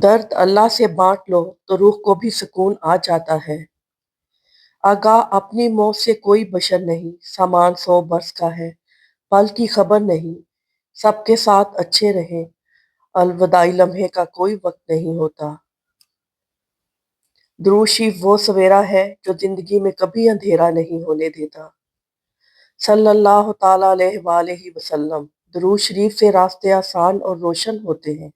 दर्द अल्लाह से बांट लो तो रूह को भी सुकून आ जाता है। आगाह अपनी मौत से कोई बशर नहीं, सामान 100 बरस का है, पल की खबर नहीं, सबके साथ अच्छे रहें, अलविदाई लम्हे का कोई वक्त नहीं होता। दुरूद शरीफ वो सवेरा है जो जिंदगी में कभी अंधेरा नहीं होने देता। सल्लल्लाहु ताला अलैहि वसल्लम। दुरूद शरीफ से रास्ते आसान और रोशन होते हैं।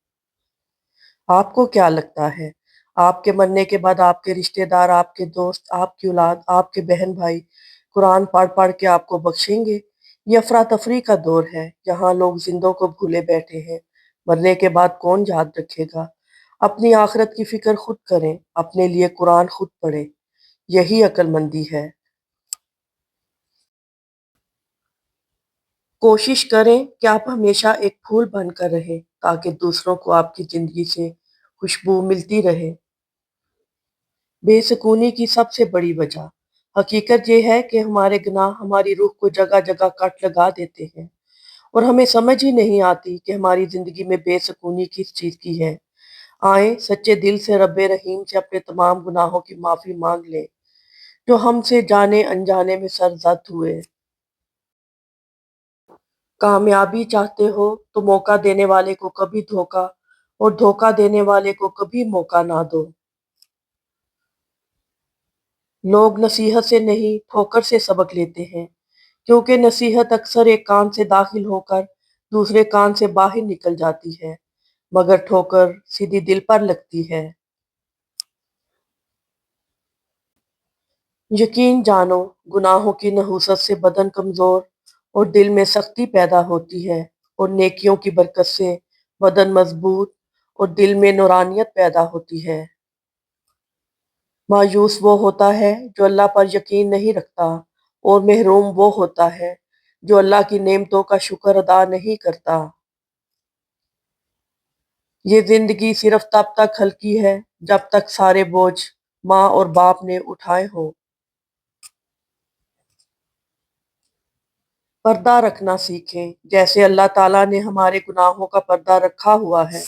आपको क्या लगता है, आपके मरने के बाद आपके रिश्तेदार, आपके दोस्त, आपकी औलाद, आपके बहन भाई कुरान पढ़ पढ़ के आपको बख्शेंगे? ये अफरा तफरी का दौर है, यहाँ लोग जिंदों को भूले बैठे हैं। मरने के बाद कौन याद रखेगा? अपनी आखिरत की फिक्र खुद करें, अपने लिए कुरान खुद पढ़ें, यही अक्लमंदी है। कोशिश करें कि आप हमेशा एक फूल बनकर रहें, ताकि दूसरों को आपकी जिंदगी से खुशबू मिलती रहे। बेसुकूनी की सबसे बड़ी वजह हकीकत ये है कि हमारे गुनाह हमारी रूह को जगह जगह कट लगा देते हैं और हमें समझ ही नहीं आती कि हमारी जिंदगी में बेसुकूनी किस चीज़ की है। आए सच्चे दिल से रब्बे रहीम से अपने तमाम गुनाहों की माफ़ी मांग लें जो हमसे जाने अनजाने में सरजद हुए। कामयाबी चाहते हो तो मौका देने वाले को कभी धोखा और धोखा देने वाले को कभी मौका ना दो। लोग नसीहत से नहीं ठोकर से सबक लेते हैं, क्योंकि नसीहत अक्सर एक कान से दाखिल होकर दूसरे कान से बाहर निकल जाती है, मगर ठोकर सीधी दिल पर लगती है। यकीन जानो, गुनाहों की नहुसत से बदन कमजोर और दिल में सख्ती पैदा होती है, और नेकियों की बरकत से बदन मजबूत और दिल में नूरानियत पैदा होती है। मायूस वो होता है जो अल्लाह पर यकीन नहीं रखता, और महरूम वो होता है जो अल्लाह की नेमतों का शुक्र अदा नहीं करता। ये जिंदगी सिर्फ तब तक हल्की है जब तक सारे बोझ माँ और बाप ने उठाए हों। पर्दा रखना सीखें, जैसे अल्लाह ताला ने हमारे गुनाहों का पर्दा रखा हुआ है।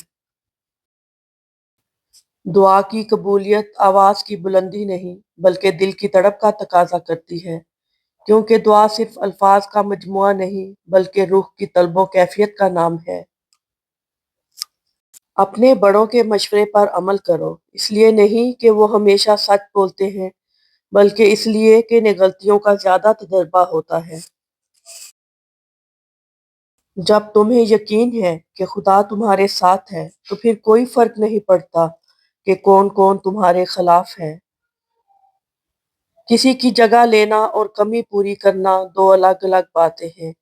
दुआ की कबूलियत आवाज की बुलंदी नहीं, बल्कि दिल की तड़प का तकाजा करती है, क्योंकि दुआ सिर्फ अल्फाज का मजमुआ नहीं, बल्कि रूह की तलबो कैफियत का नाम है। अपने बड़ों के मशवरे पर अमल करो, इसलिए नहीं कि वो हमेशा सच बोलते हैं, बल्कि इसलिए कि इन्हें गलतियों का ज्यादा तजर्बा होता है। जब तुम्हें यकीन है कि खुदा तुम्हारे साथ है, तो फिर कोई फर्क नहीं पड़ता कि कौन कौन तुम्हारे खिलाफ है। किसी की जगह लेना और कमी पूरी करना दो अलग अलग बातें हैं।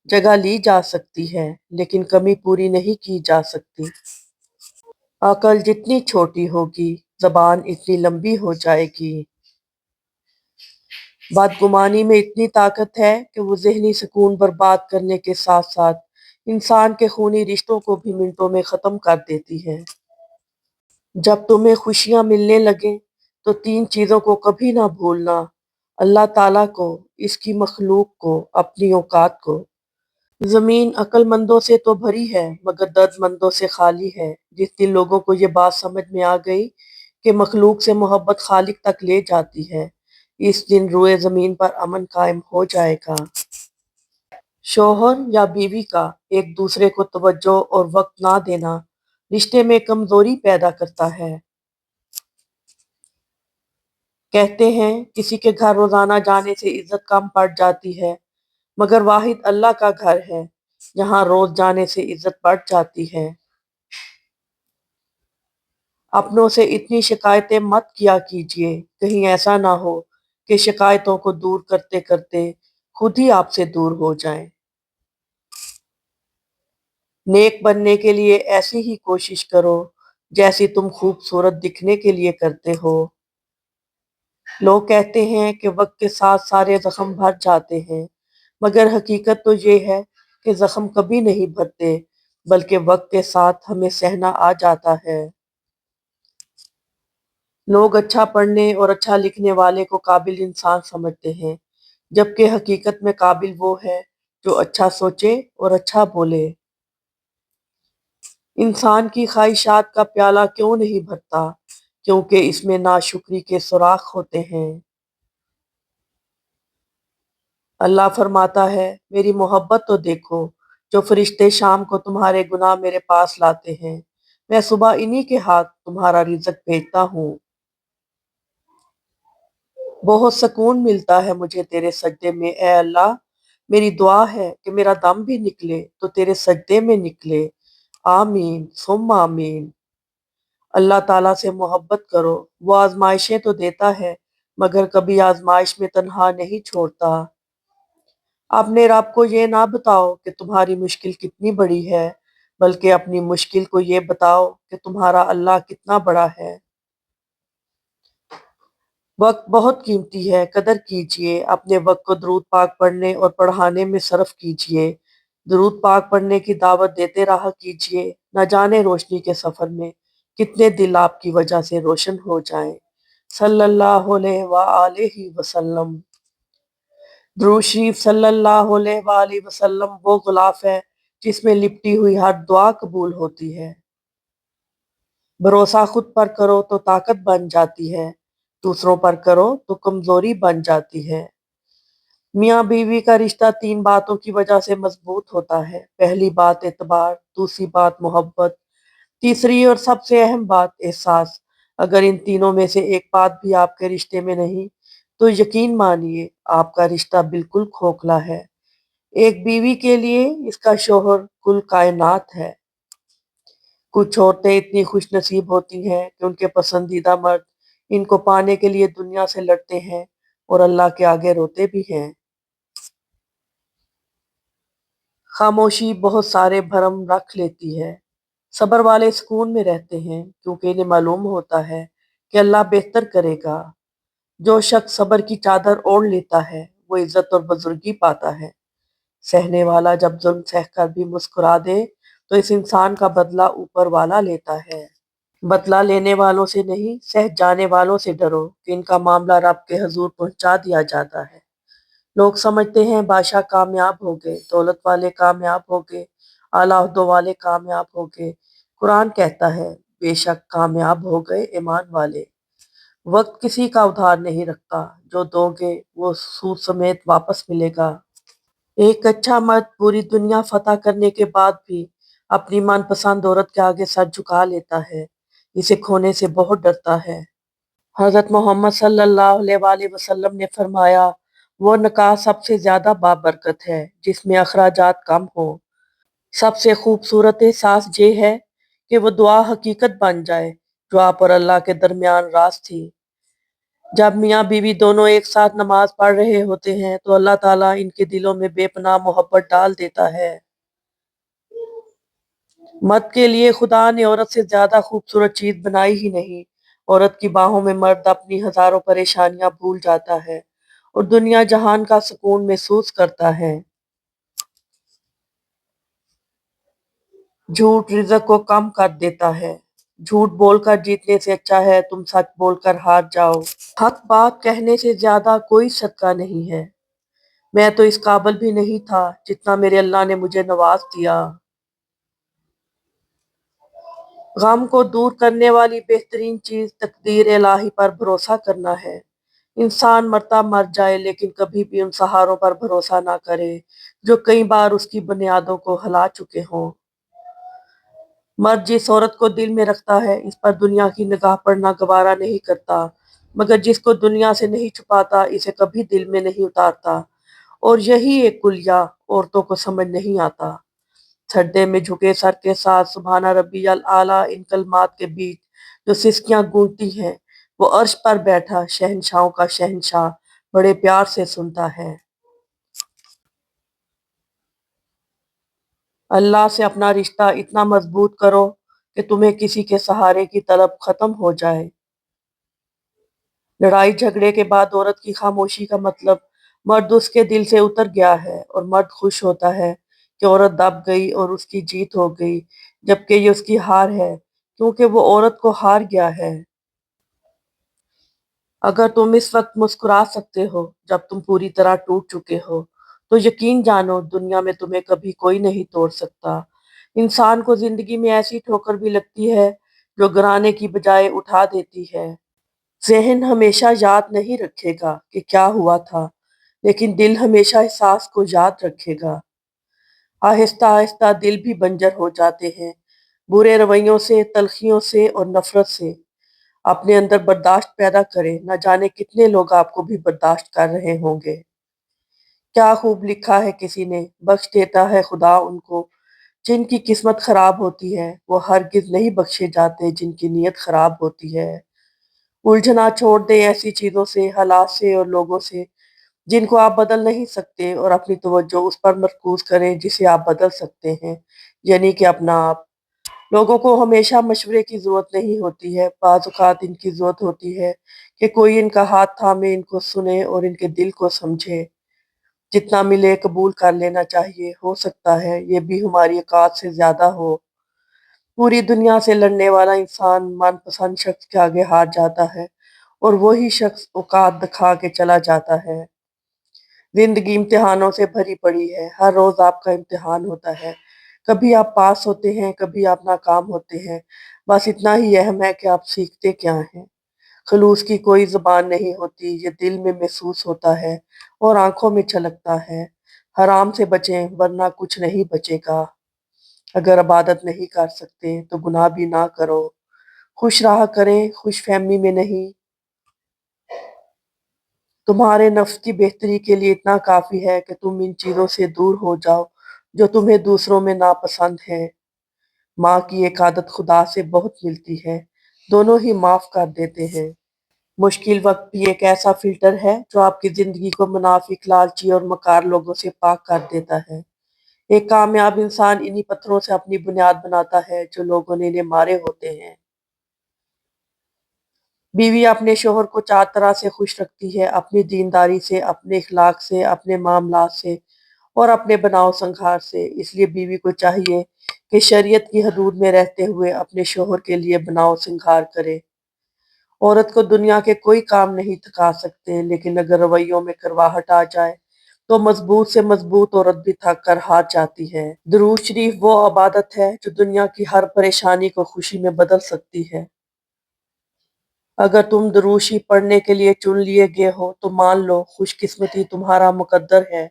जगह ली जा सकती है, लेकिन कमी पूरी नहीं की जा सकती। अकल जितनी छोटी होगी, जबान इतनी लंबी हो जाएगी। बदगुमानी में इतनी ताकत है कि वो ज़हनी सुकून बर्बाद करने के साथ साथ इंसान के खूनी रिश्तों को भी मिनटों में ख़त्म कर देती है। जब तुम्हें खुशियाँ मिलने लगें तो 3 चीज़ों को कभी ना भूलना: अल्लाह ताला को, इसकी मखलूक को, अपनी औकात को। ज़मीन अक्लमंदों से तो भरी है, मगर दर्दमंदों से खाली है। जिस दिन लोगों को ये बात समझ में आ गई कि मखलूक से मोहब्बत खालिक तक ले जाती है, इस दिन रोए ज़मीन पर अमन कायम हो जाएगा। शौहर या बीवी का एक दूसरे को तवज्जो और वक्त ना देना रिश्ते में कमजोरी पैदा करता है। कहते हैं किसी के घर रोजाना जाने से इज्जत कम पड़ जाती है, मगर वाहिद अल्लाह का घर है जहाँ रोज जाने से इज्जत बढ़ जाती है। अपनों से इतनी शिकायतें मत किया कीजिए, कहीं ऐसा ना हो कि शिकायतों को दूर करते करते खुद ही आपसे दूर हो जाएं। नेक बनने के लिए ऐसी ही कोशिश करो जैसी तुम खूबसूरत दिखने के लिए करते हो। लोग कहते हैं कि वक्त के साथ सारे जख्म भर जाते हैं, मगर हकीकत तो ये है कि जख्म कभी नहीं भरते, बल्कि वक्त के साथ हमें सहना आ जाता है। लोग अच्छा पढ़ने और अच्छा लिखने वाले को काबिल इंसान समझते हैं, जबकि हकीकत में काबिल वो है जो अच्छा सोचे और अच्छा बोले। انسان کی خواہشات کا پیالہ کیوں نہیں بھرتا؟ کیونکہ اس میں ناشکری کے سوراخ ہوتے ہیں۔ اللہ فرماتا ہے، میری محبت تو دیکھو، جو فرشتے شام کو تمہارے گناہ میرے پاس لاتے ہیں، میں صبح انہی کے ہاتھ تمہارا رزق بھیجتا ہوں۔ بہت سکون ملتا ہے مجھے تیرے سجدے میں اے اللہ۔ میری دعا ہے کہ میرا دم بھی نکلے تو تیرے سجدے میں نکلے۔ آمین ثم آمین۔ اللہ تعالیٰ سے محبت کرو، وہ آزمائشیں تو دیتا ہے مگر کبھی آزمائش میں تنہا نہیں چھوڑتا۔ اپنے رب کو یہ نہ بتاؤ کہ تمہاری مشکل کتنی بڑی ہے، بلکہ اپنی مشکل کو یہ بتاؤ کہ تمہارا اللہ کتنا بڑا ہے۔ وقت بہت قیمتی ہے، قدر کیجئے، اپنے وقت کو درود پاک پڑھنے اور پڑھانے میں صرف کیجئے۔ درود پاک پڑھنے کی دعوت دیتے رہا کیجئے، نہ جانے روشنی کے سفر میں کتنے دل آپ کی وجہ سے روشن ہو جائیں۔ صلی اللہ علیہ وآلہ وسلم۔ درود شریف صلی اللہ علیہ وآلہ وسلم وہ غلاف ہے جس میں لپٹی ہوئی ہر دعا قبول ہوتی ہے۔ بھروسہ خود پر کرو تو طاقت بن جاتی ہے، دوسروں پر کرو تو کمزوری بن جاتی ہے۔ میاں بیوی کا رشتہ تین باتوں کی وجہ سے مضبوط ہوتا ہے۔ پہلی بات اعتبار، دوسری بات محبت، تیسری اور سب سے اہم بات احساس۔ اگر ان تینوں میں سے ایک بات بھی آپ کے رشتے میں نہیں تو یقین مانیے آپ کا رشتہ بالکل کھوکھلا ہے۔ ایک بیوی کے لیے اس کا شوہر کل کائنات ہے۔ کچھ عورتیں اتنی خوش نصیب ہوتی ہیں کہ ان کے پسندیدہ مرد ان کو پانے کے لیے دنیا سے لڑتے ہیں اور اللہ کے آگے روتے بھی ہیں۔ خاموشی بہت سارے بھرم رکھ لیتی ہے۔ صبر والے سکون میں رہتے ہیں کیونکہ انہیں معلوم ہوتا ہے کہ اللہ بہتر کرے گا۔ جو شخص صبر کی چادر اوڑھ لیتا ہے وہ عزت اور بزرگی پاتا ہے۔ سہنے والا جب ظلم سہ کر بھی مسکرا دے تو اس انسان کا بدلہ اوپر والا لیتا ہے۔ بدلہ لینے والوں سے نہیں، سہ جانے والوں سے ڈرو کہ ان کا معاملہ رب کے حضور پہنچا دیا جاتا ہے۔ لوگ سمجھتے ہیں بادشاہ کامیاب ہو گئے، دولت والے کامیاب ہو گئے، اعلیٰ عہدوں والے کامیاب ہو گئے۔ قرآن کہتا ہے بے شک کامیاب ہو گئے ایمان والے۔ وقت کسی کا ادھار نہیں رکھتا، جو دو گے وہ سود سمیت واپس ملے گا۔ ایک اچھا مرد پوری دنیا فتح کرنے کے بعد بھی اپنی من پسند عورت کے آگے سر جھکا لیتا ہے، اسے کھونے سے بہت ڈرتا ہے۔ حضرت محمد صلی اللہ علیہ وآلہ وسلم نے فرمایا، وہ نکاح سب سے زیادہ بابرکت ہے جس میں اخراجات کم ہوں۔ سب سے خوبصورت احساس یہ ہے کہ وہ دعا حقیقت بن جائے جو آپ اور اللہ کے درمیان راز تھی۔ جب میاں بیوی دونوں ایک ساتھ نماز پڑھ رہے ہوتے ہیں تو اللہ تعالیٰ ان کے دلوں میں بے پناہ محبت ڈال دیتا ہے۔ مرد کے لیے خدا نے عورت سے زیادہ خوبصورت چیز بنائی ہی نہیں۔ عورت کی باہوں میں مرد اپنی ہزاروں پریشانیاں بھول جاتا ہے اور دنیا جہان کا سکون محسوس کرتا ہے۔ جھوٹ رزق کو کم کر دیتا ہے۔ جھوٹ بول کر جیتنے سے اچھا ہے تم سچ بول کر ہار جاؤ۔ حق بات کہنے سے زیادہ کوئی صدقہ نہیں ہے۔ میں تو اس قابل بھی نہیں تھا جتنا میرے اللہ نے مجھے نواز دیا۔ غم کو دور کرنے والی بہترین چیز تقدیر الہی پر بھروسہ کرنا ہے۔ انسان مرتا مر جائے لیکن کبھی بھی ان سہاروں پر بھروسہ نہ کرے جو کئی بار اس کی بنیادوں کو ہلا چکے ہوں۔ مرد جس عورت کو دل میں رکھتا ہے اس پر دنیا کی نگاہ پڑنا گوارا نہیں کرتا، مگر جس کو دنیا سے نہیں چھپاتا اسے کبھی دل میں نہیں اتارتا، اور یہی ایک کلیہ عورتوں کو سمجھ نہیں آتا۔ سجدے میں جھکے سر کے ساتھ سبحان ربی الاعلیٰ ان کلمات کے بیچ جو سسکیاں گونجتی ہیں وہ عرش پر بیٹھا شہنشاہوں کا شہنشاہ بڑے پیار سے سنتا ہے۔ اللہ سے اپنا رشتہ اتنا مضبوط کرو کہ تمہیں کسی کے سہارے کی طلب ختم ہو جائے۔ لڑائی جھگڑے کے بعد عورت کی خاموشی کا مطلب مرد اس کے دل سے اتر گیا ہے، اور مرد خوش ہوتا ہے کہ عورت دب گئی اور اس کی جیت ہو گئی، جبکہ یہ اس کی ہار ہے کیونکہ وہ عورت کو ہار گیا ہے۔ اگر تم اس وقت مسکرا سکتے ہو جب تم پوری طرح ٹوٹ چکے ہو تو یقین جانو دنیا میں تمہیں کبھی کوئی نہیں توڑ سکتا۔ इंसान को जिंदगी में ऐसी ठोकर भी लगती है जो गिराने की बजाय उठा देती है। ज़हन हमेशा याद नहीं रखेगा कि क्या हुआ था, लेकिन दिल हमेशा एहसास को याद रखेगा। आहिस्ता आहिस्ता दिल भी बंजर हो जाते हैं, बुरे रवैयों से, तलखियों से और नफरत से। अपने अंदर बर्दाश्त पैदा करें, न जाने कितने लोग आपको भी बर्दाश्त कर रहे होंगे। क्या खूब लिखा है किसी ने, बख्श देता है खुदा उनको जिनकी किस्मत खराब होती है, वो हरगिज नहीं बख्शे जाते जिनकी नीयत खराब होती है। उलझना छोड़ दें ऐसी चीजों से, हालात से और लोगों से जिनको आप बदल नहीं सकते, और अपनी तवज्जो उस पर मरकूज करें जिसे आप बदल सकते हैं, यानी कि अपना आप। लोगों को हमेशा मशवरे की जरूरत नहीं होती है, बाज़ औक़ात इनकी जरूरत होती है कि कोई इनका हाथ थामे, इनको सुने और इनके दिल को समझे। जितना मिले कबूल कर लेना चाहिए, हो सकता है ये भी हमारी औकात से ज्यादा हो। पूरी दुनिया से लड़ने वाला इंसान मनपसंद शख्स के आगे हार जाता है, और वही शख्स औकात दिखा के चला जाता है। जिंदगी इम्तिहानों से भरी पड़ी है, हर रोज आपका इम्तिहान होता है। कभी आप पास होते हैं, कभी आप नाकाम होते हैं। बस इतना ही अहम है कि आप सीखते क्या हैं। खलूस की कोई ज़ुबान नहीं होती, ये दिल में महसूस होता है और आंखों में छलकता है। हराम से बचें वरना कुछ नहीं बचेगा। अगर इबादत नहीं कर सकते तो गुनाह भी ना करो। खुश रहा करें, खुश फहमी में नहीं। तुम्हारे नफ्स की बेहतरी के लिए इतना काफ़ी है कि तुम इन चीज़ों से दूर हो जाओ जो तुम्हें दूसरों में नापसंद है। माँ की एक आदत खुदा से बहुत मिलती है, दोनों ही माफ़ कर देते हैं। मुश्किल वक्त भी एक ऐसा फिल्टर है जो आपकी जिंदगी को मुनाफिक, लालची और मकार लोगों से पाक कर देता है। एक कामयाब इंसान इन्हीं पत्थरों से अपनी बुनियाद बनाता है जो लोगों ने इन्हें मारे होते हैं। बीवी अपने शोहर को चार तरह से खुश रखती है, अपनी दीनदारी से, अपने इखलाक से, अपने मामलात से और अपने बनाव संखार से। इसलिए बीवी को चाहिए कि शरीयत की हदूद में रहते हुए अपने शोहर के लिए बनाव संखार करे। औरत को दुनिया के कोई काम नहीं थका सकते, लेकिन अगर रवैयों में करवाहट आ जाए तो मजबूत से मजबूत औरत भी थक कर हार जाती है। दुरूद शरीफ वो इबादत है जो दुनिया की हर परेशानी को खुशी में बदल सकती है। अगर तुम दुरूद शरीफ पढ़ने के लिए चुन लिए गए हो तो मान लो खुशकिस्मती तुम्हारा मुकद्दर है।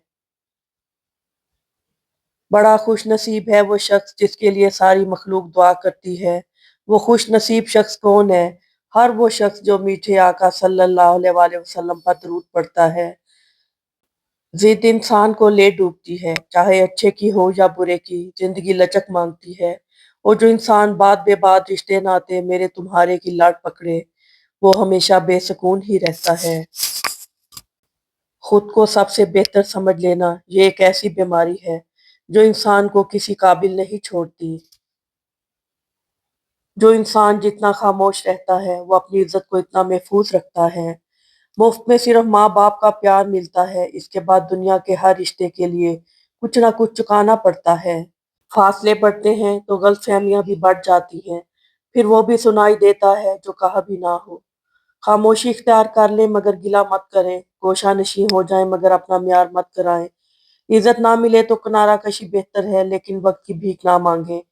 बड़ा खुश नसीब है वो शख्स जिसके लिए सारी मखलूक दुआ करती है। वो खुश नसीब शख्स कौन है? हर वो शख्स जो मीठे आका सल्लल्लाहु अलैहि वसल्लम पर दरूद पढ़ता है। जिद इंसान को ले डूबती है, चाहे अच्छे की हो या बुरे की, जिंदगी लचक मांगती है। और जो इंसान बात बे बात रिश्ते नाते मेरे तुम्हारे की लड़ पकड़े, वो हमेशा बेसुकून ही रहता है। खुद को सबसे बेहतर समझ लेना ये एक ऐसी बीमारी है जो इंसान को किसी काबिल नहीं छोड़ती। जो इंसान जितना खामोश रहता है वो अपनी इज्जत को इतना महफूज रखता है। मुफ्त में सिर्फ माँ बाप का प्यार मिलता है, इसके बाद दुनिया के हर रिश्ते के लिए कुछ ना कुछ चुकाना पड़ता है। फासले बढ़ते हैं तो गलतफहमियां भी बढ़ जाती हैं, फिर वो भी सुनाई देता है जो कहा भी ना हो। खामोशी इख्तियार कर लें मगर गिला मत करें, गोशा नशीं हो जाएं मगर अपना म्यार मत कराएं। इज्जत ना मिले तो किनारा कशी बेहतर है, लेकिन वक्त की भीख ना मांगे,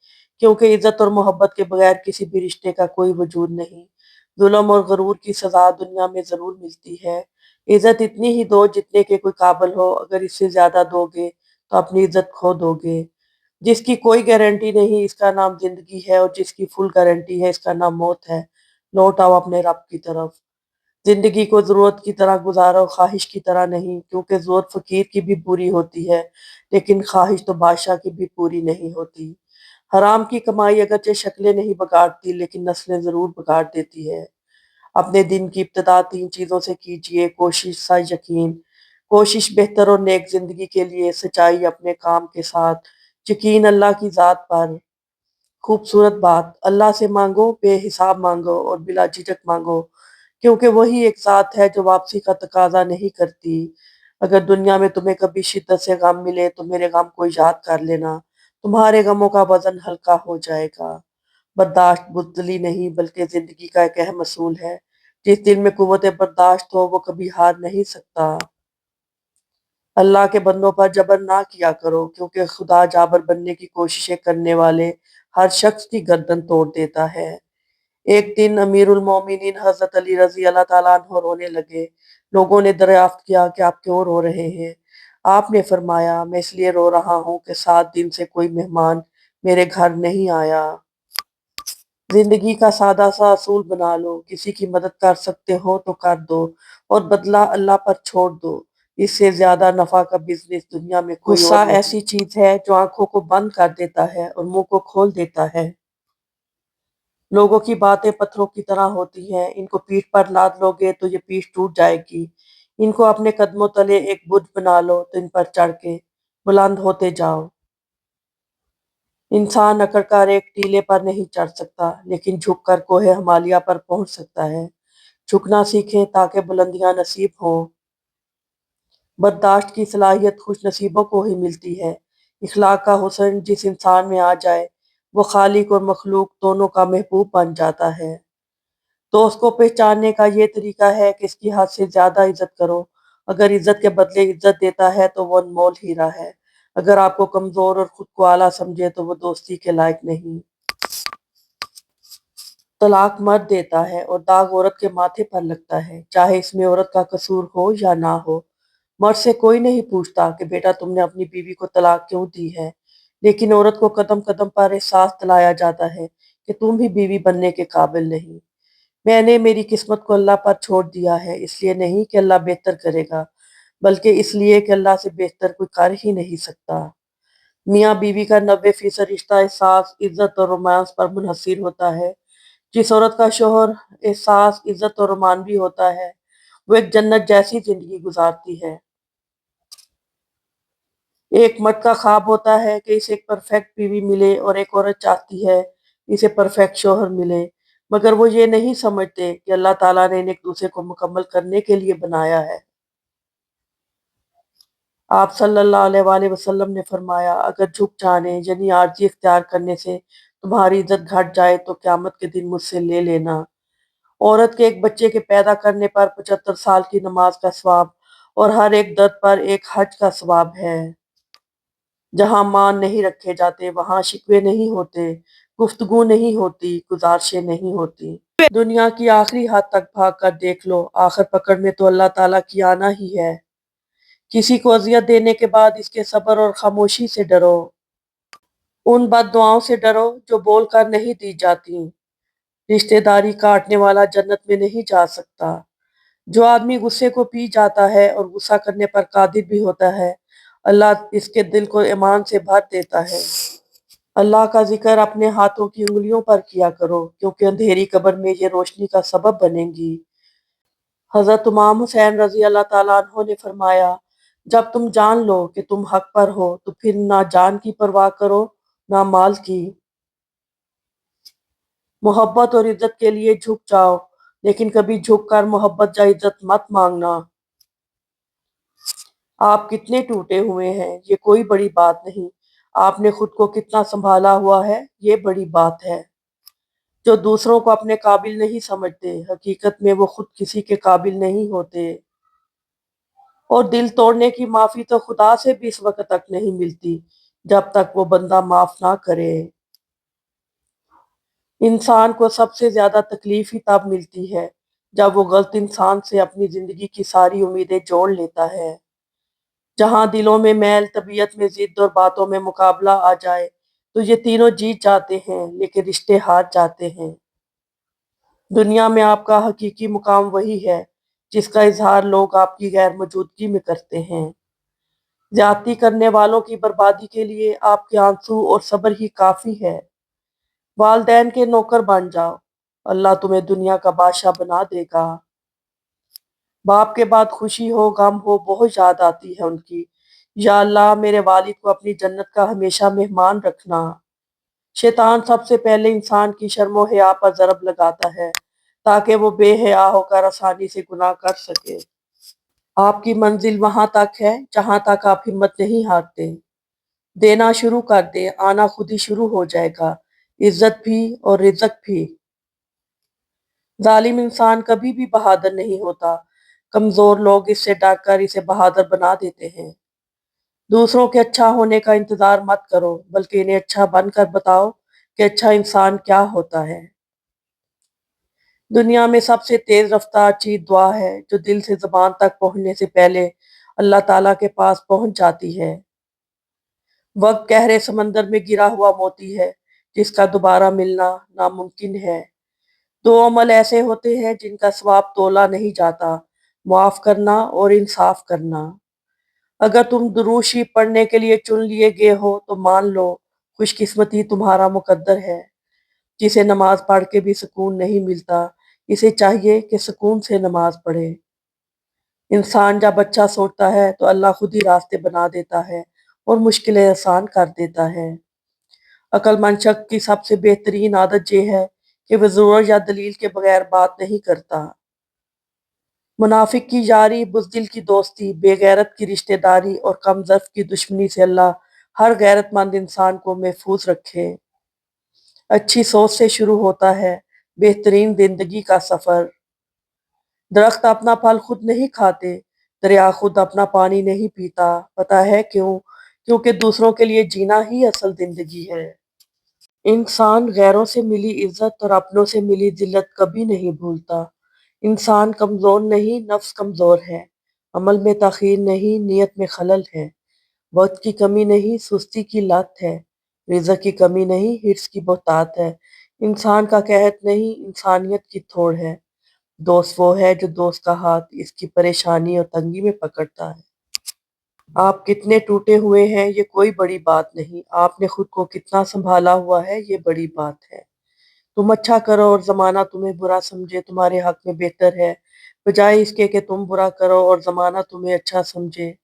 क्योंकि इज्जत और मोहब्बत के बगैर किसी भी रिश्ते का कोई वजूद नहीं। जुल्म और गरूर की सजा दुनिया में जरूर मिलती है। इज्जत इतनी ही दो जितने के कोई काबिल हो, अगर इससे ज्यादा दोगे तो अपनी इज्जत खो दोगे। जिसकी कोई गारंटी नहीं इसका नाम जिंदगी है, और जिसकी फुल गारंटी है इसका नाम मौत है। लौट आओ अपने रब की तरफ। जिंदगी को जरूरत की तरह गुजारो, ख्वाहिश की तरह नहीं, क्योंकि जरूरत फकीर की भी पूरी होती है, लेकिन ख्वाहिश तो बादशाह की भी पूरी नहीं होती। हराम की कमाई अगरचे शक्लें नहीं बिगाड़ती, लेकिन नस्लें जरूर बिगाड़ देती है। अपने दिन की इब्तिदा तीन चीजों से कीजिए: कोशिश, सच, यकीन। कोशिश बेहतर और नेक जिंदगी के लिए, सच्चाई अपने काम के साथ, यकीन अल्लाह की जात पर। खूबसूरत बात, अल्लाह से मांगो, बेहिसाब मांगो और बिला झिझक मांगो, क्योंकि वही एक ज़ात है जो वापसी का तकाज़ा नहीं करती। अगर दुनिया में तुम्हें कभी शिद्दत से गम मिले तो मेरे गम को याद कर लेना, तुम्हारे गमों का वज़न हल्का हो जाएगा। बर्दाश्त बुज़दिली नहीं बल्कि ज़िंदगी का एक अहम असूल है। जिस दिल में कुव्वत बर्दाश्त हो वो कभी हार नहीं सकता। اللہ کے بندوں پر جبر نہ کیا کرو، کیونکہ خدا جابر بننے کی کوششیں کرنے والے ہر شخص کی گردن توڑ دیتا ہے۔ ایک دن امیر المومنین حضرت علی رضی اللہ تعالیٰ عنہ رونے لگے۔ لوگوں نے دریافت کیا کہ آپ کیوں رو رہے ہیں؟ آپ نے فرمایا، میں اس لیے رو رہا ہوں کہ 7 دن سے کوئی مہمان میرے گھر نہیں آیا۔ زندگی کا سادہ سا اصول بنا لو، کسی کی مدد کر سکتے ہو تو کر دو اور بدلہ اللہ پر چھوڑ دو۔ اس سے زیادہ نفع کا بزنس دنیا میں کوئی اور نہیں۔ غصہ ایسی چیز ہے جو آنکھوں کو بند کر دیتا ہے اور منہ کو کھول دیتا ہے۔ لوگوں کی باتیں پتھروں کی طرح ہوتی ہیں، ان کو پیٹھ پر لاد لو گے تو یہ پیٹھ ٹوٹ جائے گی۔ ان کو اپنے قدموں تلے ایک بت بنا لو تو ان پر چڑھ کے بلند ہوتے جاؤ۔ انسان اکڑ کر ایک ٹیلے پر نہیں چڑھ سکتا، لیکن جھک کر کوہ ہمالیہ پر پہنچ سکتا ہے۔ جھکنا سیکھیں تاکہ بلندیاں نصیب ہوں۔ برداشت کی صلاحیت خوش نصیبوں کو ہی ملتی ہے۔ اخلاق کا حسن جس انسان میں آ جائے، وہ خالق اور مخلوق دونوں کا محبوب بن جاتا ہے۔ دوست کو پہچاننے کا یہ طریقہ ہے کہ اس کی حد سے زیادہ عزت کرو۔ اگر عزت کے بدلے عزت دیتا ہے تو وہ انمول ہیرا ہے۔ اگر آپ کو کمزور اور خود کو اعلیٰ سمجھے تو وہ دوستی کے لائق نہیں۔ طلاق مرد دیتا ہے اور داغ عورت کے ماتھے پر لگتا ہے، چاہے اس میں عورت کا قصور ہو یا نہ ہو۔ مرد سے کوئی نہیں پوچھتا کہ بیٹا تم نے اپنی بیوی کو طلاق کیوں دی ہے، لیکن عورت کو قدم قدم پر احساس دلایا جاتا ہے کہ تم بھی بیوی بننے کے قابل نہیں۔ میں نے میری قسمت کو اللہ پر چھوڑ دیا ہے، اس لیے نہیں کہ اللہ بہتر کرے گا، بلکہ اس لیے کہ اللہ سے بہتر کوئی کر ہی نہیں سکتا۔ میاں بیوی کا 90% رشتہ احساس، عزت اور رومانس پر منحصر ہوتا ہے۔ جس عورت کا شوہر احساس، عزت اور رومانوی ہوتا ہے، وہ ایک جنت جیسی زندگی گزارتی ہے۔ ایک مرد کا خواب ہوتا ہے کہ اسے ایک پرفیکٹ بیوی ملے اور ایک عورت چاہتی ہے اسے پرفیکٹ شوہر ملے، مگر وہ یہ نہیں سمجھتے کہ اللہ تعالیٰ نے انہیں ایک دوسرے کو مکمل کرنے کے لیے بنایا ہے۔ آپ صلی اللہ علیہ وآلہ وسلم نے فرمایا، اگر جھک جانے یعنی عاجزی اختیار کرنے سے تمہاری عزت گھٹ جائے تو قیامت کے دن مجھ سے لے لینا۔ عورت کے ایک بچے کے پیدا کرنے پر 75 سال کی نماز کا ثواب اور ہر ایک درد پر ایک حج کا ثواب ہے۔ جہاں مان نہیں رکھے جاتے وہاں شکوے نہیں ہوتے، گفتگو نہیں ہوتی، گزارشیں نہیں ہوتی۔ دنیا کی آخری حد تک بھاگ کر دیکھ لو، آخر پکڑ میں تو اللہ تعالیٰ کی آنا ہی ہے۔ کسی کو اذیت دینے کے بعد اس کے صبر اور خاموشی سے ڈرو۔ ان بد دعاؤں سے ڈرو جو بول کر نہیں دی جاتی۔ رشتہ داری کاٹنے والا جنت میں نہیں جا سکتا۔ جو آدمی غصے کو پی جاتا ہے اور غصہ کرنے پر قادر بھی ہوتا ہے، اللہ اس کے دل کو ایمان سے بھر دیتا ہے۔ اللہ کا ذکر اپنے ہاتھوں کی انگلیوں پر کیا کرو، کیونکہ اندھیری قبر میں یہ روشنی کا سبب بنیں گی۔ حضرت امام حسین رضی اللہ تعالیٰ عنہ نے فرمایا، جب تم جان لو کہ تم حق پر ہو تو پھر نہ جان کی پرواہ کرو نہ مال کی۔ محبت اور عزت کے لیے جھک جاؤ، لیکن کبھی جھک کر محبت یا عزت مت مانگنا۔ آپ کتنے ٹوٹے ہوئے ہیں یہ کوئی بڑی بات نہیں، آپ نے خود کو کتنا سنبھالا ہوا ہے یہ بڑی بات ہے۔ جو دوسروں کو اپنے قابل نہیں سمجھتے، حقیقت میں وہ خود کسی کے قابل نہیں ہوتے۔ اور دل توڑنے کی معافی تو خدا سے بھی اس وقت تک نہیں ملتی جب تک وہ بندہ معاف نہ کرے۔ انسان کو سب سے زیادہ تکلیف ہی تب ملتی ہے جب وہ غلط انسان سے اپنی زندگی کی ساری امیدیں جوڑ لیتا ہے۔ جہاں دلوں میں میل، طبیعت میں ضد اور باتوں میں مقابلہ آ جائے تو یہ تینوں جیت جاتے ہیں لیکن رشتے ہار جاتے ہیں۔ دنیا میں آپ کا حقیقی مقام وہی ہے جس کا اظہار لوگ آپ کی غیر موجودگی میں کرتے ہیں۔ زیادتی کرنے والوں کی بربادی کے لیے آپ کے آنسو اور صبر ہی کافی ہے۔ والدین کے نوکر بن جاؤ، اللہ تمہیں دنیا کا بادشاہ بنا دے گا۔ باپ کے بعد خوشی ہو غم ہو بہت یاد آتی ہے ان کی۔ یا اللہ میرے والد کو اپنی جنت کا ہمیشہ مہمان رکھنا۔ شیطان سب سے پہلے انسان کی شرم و حیا پر ضرب لگاتا ہے تاکہ وہ بے حیا ہو کر آسانی سے گناہ کر سکے۔ آپ کی منزل وہاں تک ہے جہاں تک آپ ہمت نہیں ہارتے۔ دینا شروع کر دیں، آنا خود ہی شروع ہو جائے گا، عزت بھی اور رزق بھی۔ ظالم انسان کبھی بھی بہادر نہیں ہوتا، کمزور لوگ اس سے ڈر کر اسے بہادر بنا دیتے ہیں۔ दूसरों के अच्छा होने का इंतजार मत करो, बल्कि इन्हें अच्छा बनकर बताओ कि अच्छा इंसान क्या होता है। दुनिया में सबसे तेज रफ्तार चीज दुआ है, जो दिल से ज़बान तक पहुंचने से पहले अल्लाह ताला के पास पहुंच जाती है। वक्त गहरे समंदर में गिरा हुआ मोती है, जिसका दोबारा मिलना नामुमकिन है। दो अमल ऐसे होते हैं जिनका सवाब तोला नहीं जाता, माफ करना और इंसाफ करना। अगर तुम दुरूद शरीफ पढ़ने के लिए चुन लिए गए हो तो मान लो खुशकिस्मती तुम्हारा मुकद्दर है। जिसे नमाज पढ़ के भी सुकून नहीं मिलता, इसे चाहिए कि सुकून से नमाज पढ़े। इंसान जब अच्छा सोचता है तो अल्लाह खुद ही रास्ते बना देता है और मुश्किलें आसान कर देता है। अक्लमंद शख्स की सबसे बेहतरीन आदत ये है कि वह ज़रूरत या दलील के बगैर बात नहीं करता। मुनाफिक की यारी, बुज़दिल की दोस्ती, बेगैरत की रिश्तेदारी और कमज़र्फ की दुश्मनी से अल्लाह हर गैरतमंद इंसान को महफूज रखे। अच्छी सोच से शुरू होता है बेहतरीन जिंदगी का सफर। दरख्त अपना फल खुद नहीं खाते, दरिया खुद अपना पानी नहीं पीता। पता है क्यों? क्योंकि दूसरों के लिए जीना ही असल जिंदगी है। इंसान गैरों से मिली इज्जत और अपनों से मिली जिल्लत कभी नहीं भूलता। इंसान कमजोर नहीं, नफ्स कमजोर है। अमल में तखीर नहीं, नियत में खलल है। वक्त की कमी नहीं, सुस्ती की लत है। रिज़्क की कमी नहीं, हिर्स की बहुतात है। इंसान का कहत नहीं, इंसानियत की थोड़ है। दोस्त वो है जो दोस्त का हाथ इसकी परेशानी और तंगी में पकड़ता है। आप कितने टूटे हुए हैं ये कोई बड़ी बात नहीं, आपने खुद को कितना संभाला हुआ है ये बड़ी बात है। तुम अच्छा करो और जमाना तुम्हें बुरा समझे, तुम्हारे हक में बेहतर है, बजाय इसके कि तुम बुरा करो और जमाना तुम्हें अच्छा समझे।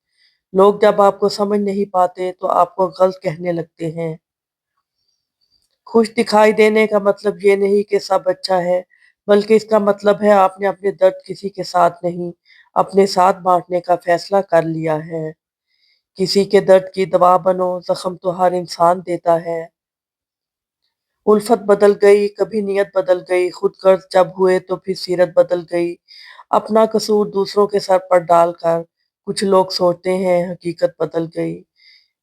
लोग जब आपको समझ नहीं पाते तो आपको गलत कहने लगते हैं। खुश दिखाई देने का मतलब ये नहीं कि सब अच्छा है, बल्कि इसका मतलब है आपने अपने दर्द किसी के साथ नहीं, अपने साथ बांटने का फैसला कर लिया है। किसी के दर्द की दवा बनो, जख्म तो हर इंसान देता है। उल्फत बदल गई, कभी नियत बदल गई, खुद गर्ज जब हुए तो फिर सीरत बदल गई। अपना कसूर दूसरों के सर पर डालकर कुछ लोग सोचते हैं हकीकत बदल गई।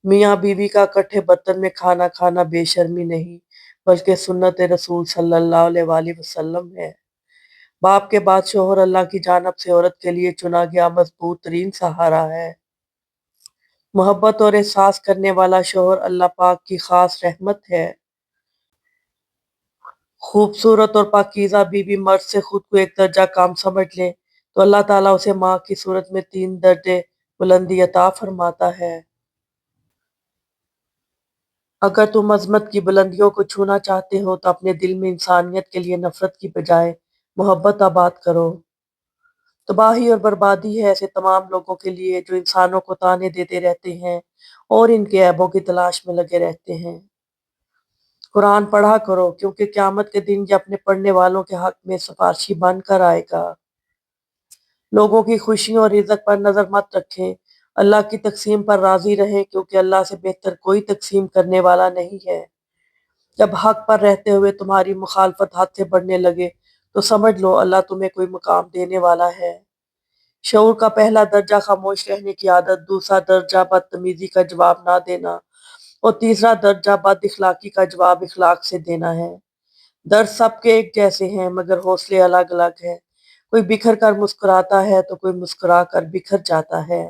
मियाँ बीवी का इकट्ठे बर्तन में खाना खाना बेशर्मी नहीं, बल्कि सुन्नत रसूल सल्लल्लाहु अलैहि वसल्लम है। बाप के बाद शोहर अल्लाह की जानिब से औरत के लिए चुना गया मजबूत तरीन सहारा है। मोहब्बत और एहसास करने वाला शोहर अल्लाह पाक की खास रहमत है। खूबसूरत और पाकीज़ा बीवी मर्द से खुद को एक दर्जा कम समझ ले तो अल्लाह ताला उसे माँ की सूरत में 3 दर्जे बुलंदी अता फरमाता है। अगर तुम अज़मत की बुलंदियों को छूना चाहते हो तो अपने दिल में इंसानियत के लिए नफ़रत की बजाय मोहब्बत आबाद करो। तबाही और बर्बादी है ऐसे तमाम लोगों के लिए जो इंसानों को ताने देते रहते हैं और इनके ऐबों की तलाश में लगे रहते हैं। कुरान पढ़ा करो, क्योंकि क़यामत के दिन ये अपने पढ़ने वालों के हक में सिफारिशी बनकर आएगा। लोगों की खुशियों और रिज़्क पर नज़र मत रखें, अल्लाह की तक़सीम पर राज़ी रहें, क्योंकि अल्लाह से बेहतर कोई तक़सीम करने वाला नहीं है। जब हक पर रहते हुए तुम्हारी मुखालफत हद से बढ़ने लगे तो समझ लो अल्लाह तुम्हें कोई मुकाम देने वाला है। शऊर का पहला दर्जा खामोश रहने की आदत, दूसरा दर्जा बदतमीजी का जवाब ना देना और तीसरा दर्जा बद-इखलाकी का जवाब इखलाक से देना है। दर्द सबके एक जैसे हैं, मगर हौसले अलग-अलग हैं। कोई बिखर कर मुस्कुराता है तो कोई मुस्कुरा कर बिखर जाता है।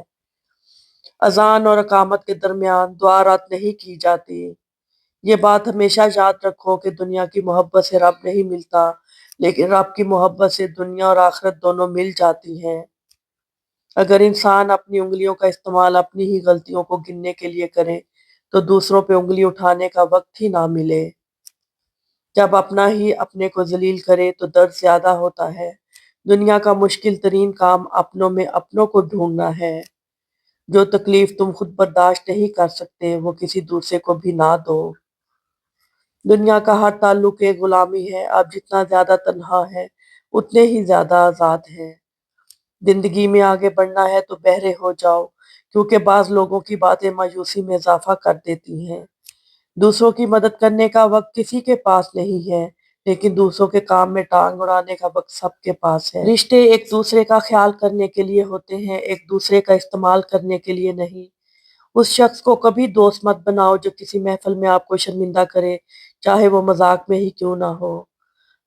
अज़ान और इकामत के दरमियान दुआ रात नहीं की जाती। ये बात हमेशा याद रखो कि दुनिया की मोहब्बत से रब नहीं मिलता, लेकिन रब की मोहब्बत से दुनिया और आखिरत दोनों मिल जाती हैं। अगर इंसान अपनी उंगलियों का इस्तेमाल अपनी ही गलतियों को गिनने के लिए करे, तो दूसरों पे उंगली उठाने का वक्त ही ना मिले। जब अपना ही अपने को जलील करे तो दर्द ज्यादा होता है। दुनिया का मुश्किल तरीन काम अपनों में अपनों को ढूंढना है। जो तकलीफ तुम खुद बर्दाश्त नहीं कर सकते, वो किसी दूसरे को भी ना दो। दुनिया का हर ताल्लुक एक गुलामी है। आप जितना ज्यादा तन्हा है, उतने ही ज्यादा आजाद हैं। जिंदगी में आगे बढ़ना है तो बहरे हो जाओ, क्योंकि बाज लोगों की बातें मायूसी में इजाफा कर देती हैं। दूसरों की मदद करने का वक्त किसी के पास नहीं है, लेकिन दूसरों के काम में टांग अड़ाने का वक्त सबके पास है। रिश्ते एक दूसरे का ख्याल करने के लिए होते हैं, एक दूसरे का इस्तेमाल करने के लिए नहीं। उस शख्स को कभी दोस्त मत बनाओ जो किसी महफिल में आपको शर्मिंदा करे, चाहे वो मजाक में ही क्यों ना हो।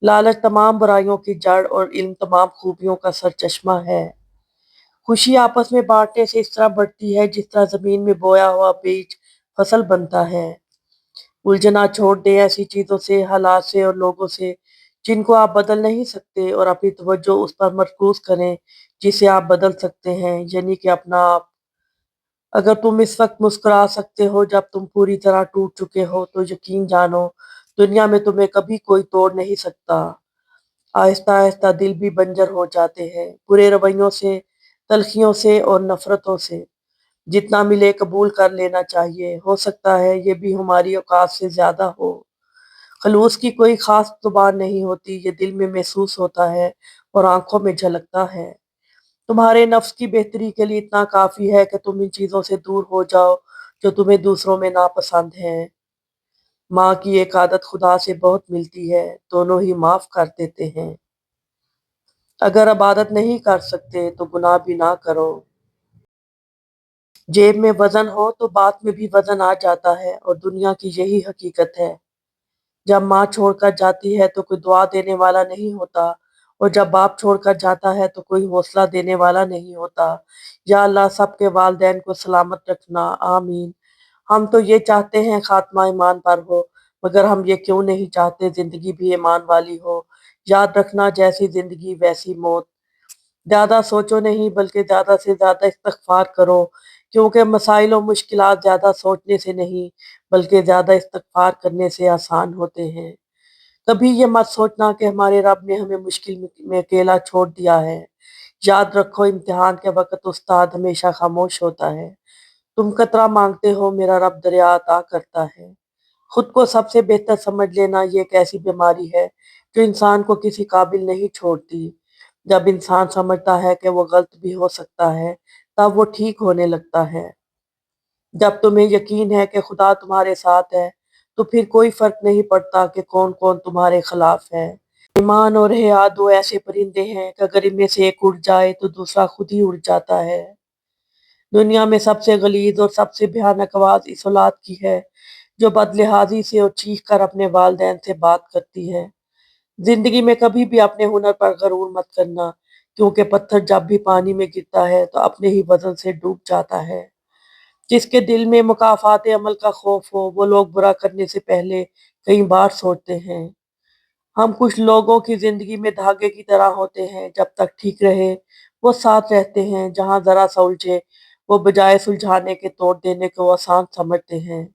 लालच तमाम बुराइयों की जड़ और इल्म तमाम खूबियों का सरचश्मा है। खुशी आपस में बांटने से इस तरह बढ़ती है जिस तरह जमीन में बोया हुआ बीज फसल बनता है। उलझना छोड़ दें ऐसी चीजों से, हालात से और लोगों से जिनको आप बदल नहीं सकते, और अपनी तवज्जो उस पर मरकूज करें जिसे आप बदल सकते हैं, यानी कि अपना आप। अगर तुम इस वक्त मुस्कुरा सकते हो जब तुम पूरी तरह टूट चुके हो, तो यकीन जानो दुनिया में तुम्हें कभी कोई तोड़ नहीं सकता। आहिस्ता आहिस्ता दिल भी बंजर हो जाते हैं, बुरे रवैयों से, तलखियों से और नफरतों से। जितना मिले कबूल कर लेना चाहिए, हो सकता है ये भी हमारी औकात से ज्यादा हो। खलूस की कोई खास जुबान नहीं होती, ये दिल में महसूस होता है और आंखों में झलकता है। तुम्हारे नफ्स की बेहतरी के लिए इतना काफी है कि तुम इन चीजों से दूर हो जाओ जो तुम्हें दूसरों में नापसंद हैं। माँ की एक आदत खुदा से बहुत मिलती है, दोनों ही माफ कर देते हैं। अगर इबादत नहीं कर सकते तो गुनाह भी ना करो। जेब में वजन हो तो बात में भी वजन आ जाता है, और दुनिया की यही हकीकत है। जब माँ छोड़कर जाती है तो कोई दुआ देने वाला नहीं होता, और जब बाप छोड़कर जाता है तो कोई हौसला देने वाला नहीं होता। या अल्लाह सबके वालिदैन को सलामत रखना, आमीन। हम तो ये चाहते हैं खात्मा ईमान पर हो, मगर हम ये क्यों नहीं चाहते जिंदगी भी ईमान वाली हो। याद रखना, जैसी जिंदगी वैसी मौत। ज्यादा सोचो नहीं, बल्कि ज्यादा से ज्यादा इस्तगफार करो, क्योंकि मसाइल और मुश्किलात ज्यादा सोचने से नहीं, बल्कि ज्यादा इस्तगफार करने से आसान होते हैं। कभी ये मत सोचना कि हमारे रब ने हमें मुश्किल में अकेला छोड़ दिया है। याद रखो, इम्तिहान के वक्त उस्ताद हमेशा खामोश होता है। तुम कतरा मांगते हो, मेरा रब दरिया अता करता है। खुद को सबसे बेहतर समझ लेना ये एक ऐसी बीमारी है जो इंसान को किसी काबिल नहीं छोड़ती। जब इंसान समझता है कि वो गलत भी हो सकता है, तब वो ठीक होने लगता है। जब तुम्हें यकीन है कि खुदा तुम्हारे साथ है, तो फिर कोई फर्क नहीं पड़ता कि कौन कौन तुम्हारे खिलाफ है। ईमान और हया दो ऐसे परिंदे हैं कि अगर इनमें से एक उड़ जाए तो दूसरा खुद ही उड़ जाता है। दुनिया में सबसे गलीज और सबसे भयानक आवाज इस औलाद की है जो बदलिहाजी से और चीख कर अपने वालदैन से बात करती है। जिंदगी में कभी भी अपने हुनर पर गरूर मत करना, क्योंकि पत्थर जब भी पानी में गिरता है तो अपने ही वजन से डूब जाता है। जिसके दिल में मुकाफात अमल का खौफ हो, वो लोग बुरा करने से पहले कई बार सोचते हैं। हम कुछ लोगों की जिंदगी में धागे की तरह होते हैं, जब तक ठीक रहे वो साथ रहते हैं, जहां जरा सा उलझे वो बजाय सुलझाने के तोड़ देने को आसान समझते हैं।